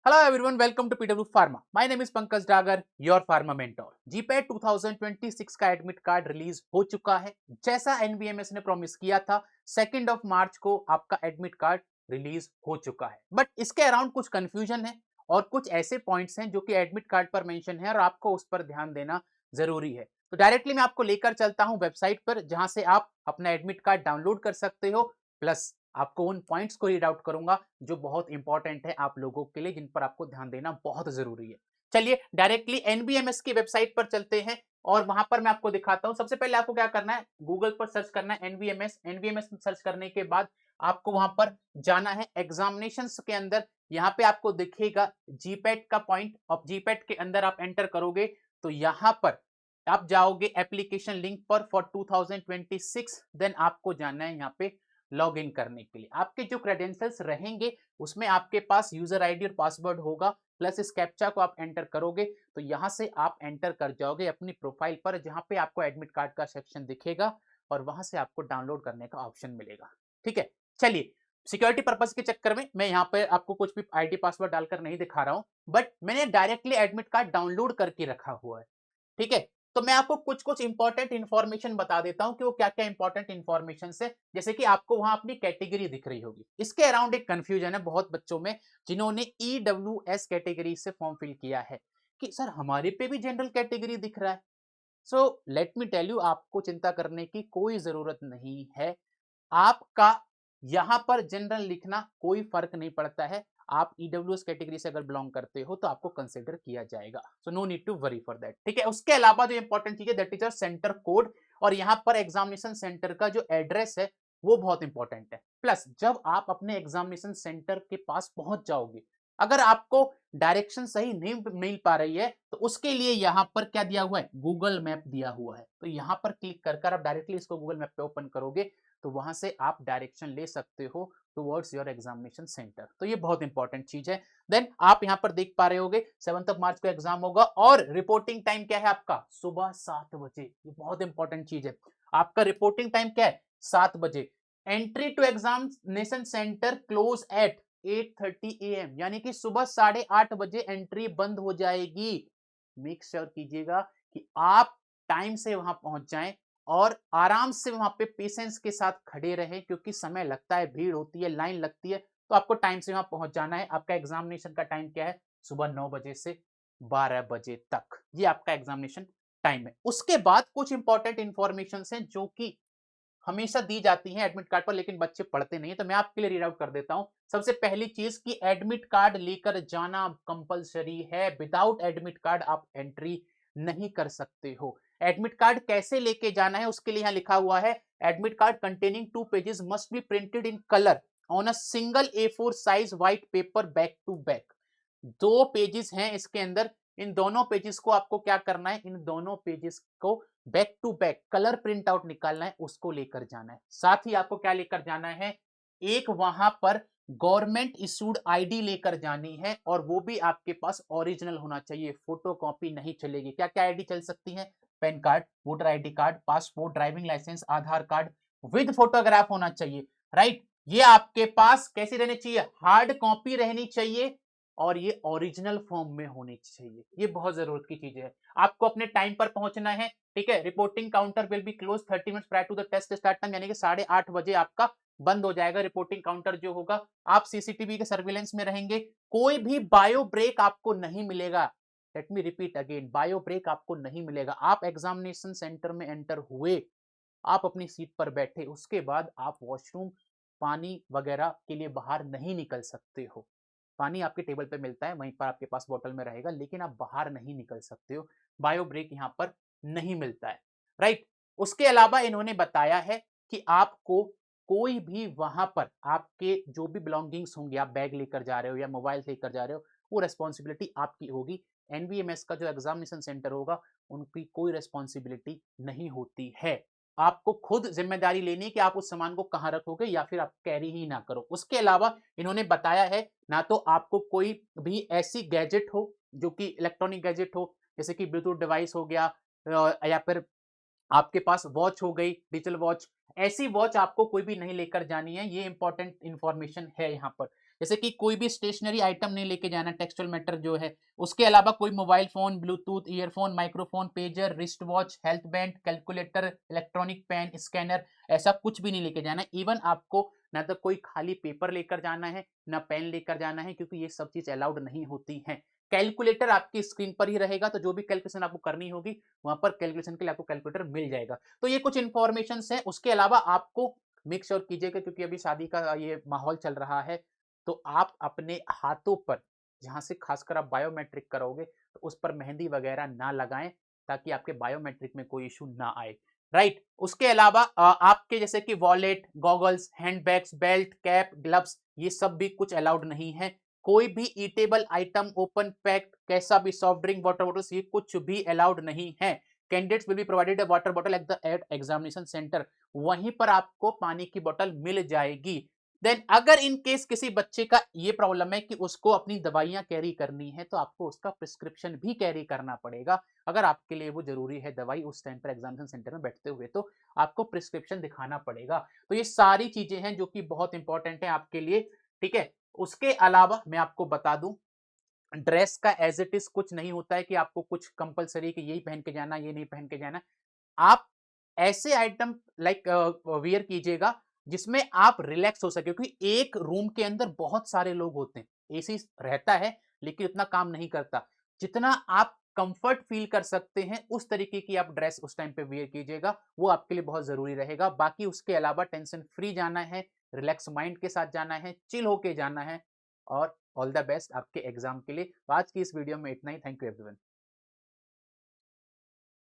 Hello everyone, welcome to PW Pharma. My name is Pankaj Dagar, your pharma mentor. GPAT 2026 का admit card release हो चुका है। जैसा एनबीएमएस ने प्रॉमिस किया था, 2 मार्च को आपका एडमिट कार्ड रिलीज हो चुका है। बट इसके अराउंड कुछ कंफ्यूजन है और कुछ ऐसे पॉइंट्स हैं जो कि एडमिट कार्ड पर मेंशन है और आपको उस पर ध्यान देना जरूरी है। तो डायरेक्टली मैं आपको लेकर चलता हूं वेबसाइट पर, जहां से आप अपना एडमिट कार्ड डाउनलोड कर सकते हो। प्लस आपको उन पॉइंट्स को रीड आउट करूंगा जो बहुत इंपॉर्टेंट है आप लोगों के लिए, जिन पर आपको ध्यान देना बहुत जरूरी है। चलिए डायरेक्टली एनबीएमएस की वेबसाइट पर चलते हैं और वहां पर मैं आपको दिखाता हूं। सबसे पहले आपको क्या करना है, गूगल पर सर्च करना है एनबीएमएस। एनबीएमएस सर्च करने के बाद आपको वहां पर जाना है एग्जामिनेशन के अंदर। यहाँ पे आपको दिखेगा जीपैट का पॉइंट, और जीपैट के अंदर आप एंटर करोगे तो यहाँ पर आप जाओगे एप्लीकेशन लिंक पर फॉर 2026। देन आपको जाना है यहाँ पे लॉग इन करने के लिए। आपके जो क्रेडेंशियल्स रहेंगे उसमें आपके पास यूजर आईडी और पासवर्ड होगा, प्लस इस कैप्चा को आप एंटर करोगे तो यहां से आप एंटर कर जाओगे अपनी प्रोफाइल पर, जहां पे आपको एडमिट कार्ड का सेक्शन दिखेगा और वहां से आपको डाउनलोड करने का ऑप्शन मिलेगा। ठीक है, चलिए सिक्योरिटी पर्पज के चक्कर में मैं यहाँ पे आपको कुछ भी आईडी पासवर्ड डालकर नहीं दिखा रहा हूं, बट मैंने डायरेक्टली एडमिट कार्ड डाउनलोड करके रखा हुआ है। ठीक है, तो मैं आपको कुछ कुछ इंपॉर्टेंट इंफॉर्मेशन बता देता हूं कि वो क्या क्या इंपॉर्टेंट इंफॉर्मेशन है। जैसे कि आपको वहां अपनी कैटेगरी दिख रही होगी। इसके अराउंड एक कंफ्यूजन है बहुत बच्चों में जिन्होंने ईडब्ल्यूएस कैटेगरी से फॉर्म फिल किया है कि सर हमारे पे भी जनरल कैटेगरी दिख रहा है। So let me tell you, आपको चिंता करने की कोई जरूरत नहीं है। आपका यहां पर जनरल लिखना कोई फर्क नहीं पड़ता है। आप ईडब्ल्यूएस कैटेगरी से अगर बिलोंग करते हो तो आपको कंसिडर किया जाएगा। So no need to worry for that. ठीक है, उसके अलावा जो इंपॉर्टेंट चीज है दैट इज सेंटर कोड, और यहां पर एग्जामिनेशन सेंटर का जो एड्रेस है वो बहुत इंपॉर्टेंट है। प्लस जब आप अपने एग्जामिनेशन सेंटर के पास पहुंच जाओगे, अगर आपको डायरेक्शन सही नहीं मिल पा रही है तो उसके लिए यहां पर क्या दिया हुआ है, गूगल मैप दिया हुआ है। तो यहां पर क्लिक कर आप डायरेक्टली इसको गूगल मैप पे ओपन करोगे तो वहां से आप डायरेक्शन ले सकते हो टुवर्ड्स योर एग्जामिनेशन सेंटर। तो ये बहुत इंपॉर्टेंट चीज है। देन आप यहां पर देख पा रहे होगे 7 मार्च को एग्जाम होगा और रिपोर्टिंग टाइम क्या है आपका, सुबह 7 बजे। ये बहुत इंपॉर्टेंट चीज है। आपका रिपोर्टिंग टाइम क्या है, 7 बजे। Entry to examination centre close at 8:30 AM, यानी कि सुबह 8:30 बजे एंट्री बंद हो जाएगी। मेक श्योर कीजिएगा कि आप टाइम से वहां पहुंच जाएं और आराम से वहां पे पेशेंस के साथ खड़े रहें, क्योंकि समय लगता है, भीड़ होती है, लाइन लगती है। तो आपको टाइम से वहां पहुंच जाना है। आपका एग्जामिनेशन का टाइम क्या है, सुबह 9 बजे से 12 बजे तक, ये आपका एग्जामिनेशन टाइम है। उसके बाद कुछ इंपॉर्टेंट इंफॉर्मेशन है जो कि हमेशा दी जाती हैं एडमिट कार्ड पर, लेकिन बच्चे पढ़ते नहीं है, तो मैं आपके लिए रीड आउट कर देता हूं। सबसे पहली चीज कि एडमिट कार्ड लेकर जाना कंपलसरी है। विदाउट एडमिट कार्ड आप एंट्री नहीं कर सकते हो। एडमिट कार्ड कैसे लेके जाना है उसके लिए यहां लिखा हुआ है, admit card containing 2 pages must be printed in colour on a single A4 size white paper back to back. 2 pages हैं इसके अंदर। इन दोनों पेजेस को आपको क्या करना है, इन दोनों पेजेस को back to back colour print out निकालना है, उसको लेकर जाना है। साथ ही आपको क्या लेकर जाना है, एक वहां पर गवर्नमेंट इशूड आईडी लेकर जानी है, और वो भी आपके पास ओरिजिनल होना चाहिए, फोटो कॉपी नहीं चलेगी। क्या क्या आईडी चल सकती है, PAN card, voter ID card, passport, driving licence, Aadhaar card with photograph होना चाहिए। राइट, ये आपके पास कैसी रहनी चाहिए, हार्ड कॉपी रहनी चाहिए, और ये ओरिजिनल फॉर्म में होनी चाहिए। ये बहुत जरूरत की चीज है। आपको अपने टाइम पर पहुंचना है। ठीक है, reporting counter will be close 30 minutes prior to the test start time, यानी कि 8:30 बजे आपका बंद हो जाएगा रिपोर्टिंग काउंटर जो होगा। आप सीसीटीवी के सर्विलेंस में रहेंगे। कोई भी बायो ब्रेक आपको नहीं मिलेगा। Let me repeat again, bio break आपको नहीं मिलेगा। आप एग्जामिनेशन सेंटर में एंटर हुए, आप अपनी सीट पर बैठे, उसके बाद आप वॉशरूम, पानी वगैरह के लिए बाहर नहीं निकल सकते हो। पानी आपके टेबल पे मिलता है, वहीं पर आपके पास बोतल में रहेगा, लेकिन आप बाहर नहीं निकल सकते हो। बायो ब्रेक यहाँ पर नहीं मिलता है। राइट, उसके अलावा इन्होंने बताया है कि आपको कोई भी वहां पर आपके जो भी बिलोंगिंग्स होंगे, आप बैग लेकर जा रहे हो या मोबाइल लेकर जा रहे हो, वो रेस्पॉन्सिबिलिटी आपकी होगी। एनवीएमएस का जो एग्जामिनेशन सेंटर होगा उनकी कोई रेस्पॉन्सिबिलिटी नहीं होती है। आपको खुद जिम्मेदारी लेनी है कि आप उस सामान को कहां रखोगे या फिर आप कैरी ही ना करो। उसके अलावा इन्होंने बताया है, ना तो आपको कोई भी ऐसी गैजेट हो जो कि इलेक्ट्रॉनिक गैजेट हो, जैसे कि ब्लूटूथ डिवाइस हो गया, या फिर आपके पास वॉच हो गई, डिजिटल वॉच, ऐसी वॉच आपको कोई भी नहीं लेकर जानी है। ये इंपॉर्टेंट इंफॉर्मेशन है यहाँ पर। जैसे कि कोई भी स्टेशनरी आइटम नहीं लेके जाना, टेक्सटाइल मैटर जो है। उसके अलावा कोई mobile phone, Bluetooth earphone, microphone, pager, wrist watch, health band, calculator, electronic pen, scanner, ऐसा कुछ भी नहीं लेके जाना। इवन आपको ना तो कोई खाली पेपर लेकर जाना है, ना पेन लेकर जाना है, क्योंकि ये सब चीज अलाउड नहीं होती है। कैलकुलेटर आपकी स्क्रीन पर ही रहेगा, तो जो भी कैलकुलेशन आपको करनी होगी वहां पर कैलकुलेशन के लिए आपको कैलकुलेटर मिल जाएगा। तो ये कुछ इंफॉर्मेशन है। उसके अलावा आपको मेक श्योर कीजिएगा, क्योंकि अभी शादी का ये माहौल चल रहा है, तो आप अपने हाथों पर जहां से खासकर आप बायोमेट्रिक करोगे तो उस पर मेहंदी वगैरह ना लगाएं, ताकि आपके बायोमेट्रिक में कोई इशू ना आए। राइट। उसके अलावा आपके जैसे कि wallet, goggles, handbags, belt, cap, gloves, ये सब भी कुछ अलाउड नहीं है। कोई भी ईटेबल आइटम, ओपन पैक, कैसा भी सॉफ्ट ड्रिंक, वाटर बॉटल्स, ये कुछ भी अलाउड नहीं है। Candidates will be provided a water bottle at examination centre, वहीं पर आपको पानी की बोतल मिल जाएगी। देन अगर इन केस किसी बच्चे का ये प्रॉब्लम है कि उसको अपनी दवाइयां कैरी करनी है, तो आपको उसका प्रिस्क्रिप्शन भी कैरी करना पड़ेगा। अगर आपके लिए वो जरूरी है दवाई उस टाइम पर एग्जामिनेशन सेंटर में बैठते हुए, तो आपको प्रिस्क्रिप्शन दिखाना पड़ेगा। तो ये सारी चीजें हैं जो कि बहुत इंपॉर्टेंट है आपके लिए। ठीक है। उसके अलावा मैं आपको बता दूं, ड्रेस का एज इट इज कुछ नहीं होता है कि आपको कुछ कंपलसरी कि यही पहन के जाना, ये नहीं पहन के जाना। आप ऐसे आइटम लाइक वियर कीजिएगा जिसमें आप रिलैक्स हो सके, क्योंकि एक रूम के अंदर बहुत सारे लोग होते हैं। एसी रहता है लेकिन उतना काम नहीं करता। जितना आप कंफर्ट फील कर सकते हैं उस तरीके की आप ड्रेस उस टाइम पे वियर कीजिएगा, वो आपके लिए बहुत जरूरी रहेगा। बाकी उसके अलावा टेंशन फ्री जाना है, रिलैक्स माइंड के साथ जाना है, चिल होके जाना है। और ऑल द बेस्ट आपके एग्जाम के लिए। आज की इस वीडियो में इतना ही। Thank you everyone.